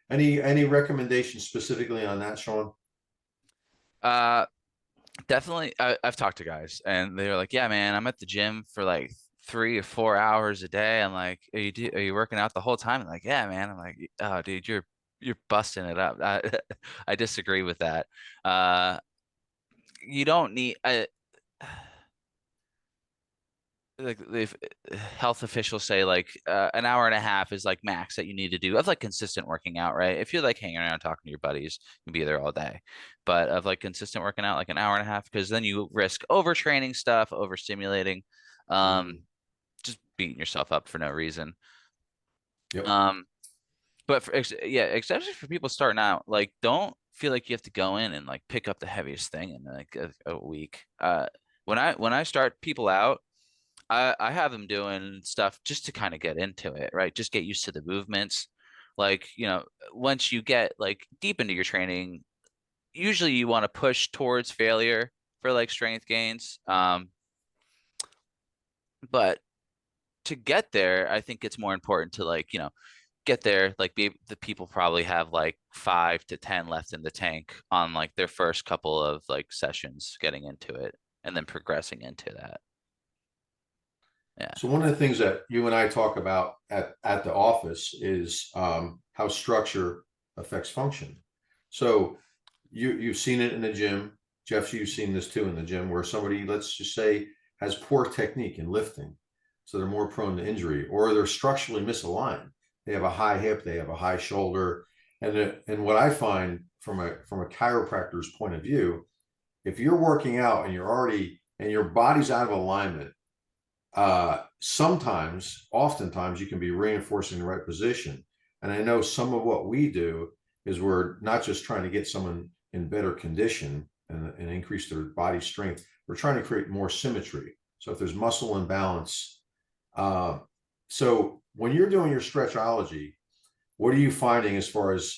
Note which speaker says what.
Speaker 1: Any recommendations specifically on that, Sean?
Speaker 2: Uh, Definitely. I've talked to guys and they're like, yeah, man, I'm at the gym for like 3 or 4 hours a day. I'm like, are you working out the whole time? I'm like, yeah, man. I'm like, oh, dude, you're busting it up. I disagree with that. Uh, you don't need like if health officials say like an hour and a half is like max that you need to do of like consistent working out, right? If you're like hanging around talking to your buddies, you can be there all day. But of like consistent working out, like an hour and a half, because then you risk overtraining stuff, overstimulating, um,
Speaker 1: Mm,
Speaker 2: just beating yourself up for no reason.
Speaker 1: yep.
Speaker 2: Um, but yeah, especially for people starting out, like don't feel like you have to go in and like pick up the heaviest thing in like a week. When I start people out. I have them doing stuff just to kind of get into it, right? Just get used to the movements. Like, once you get like deep into your training, usually you want to push towards failure for like strength gains. But to get there, I think it's more important to like, get there. Like the people probably have like 5 to 10 left in the tank on like their first couple of like sessions getting into it and then progressing into that. Yeah.
Speaker 1: So one of the things that you and I talk about at the office is how structure affects function. So you've seen it in the gym, Jeff. You've seen this too in the gym, where somebody, let's just say, has poor technique in lifting, so they're more prone to injury, or they're structurally misaligned. They have a high hip, they have a high shoulder, and what I find from a chiropractor's point of view, if you're working out and you're already and your body's out of alignment, sometimes, oftentimes, you can be reinforcing the right position. And I know some of what we do is we're not just trying to get someone in better condition and increase their body strength. We're trying to create more symmetry. So if there's muscle imbalance, uh, so when you're doing your stretchology, what are you finding as far as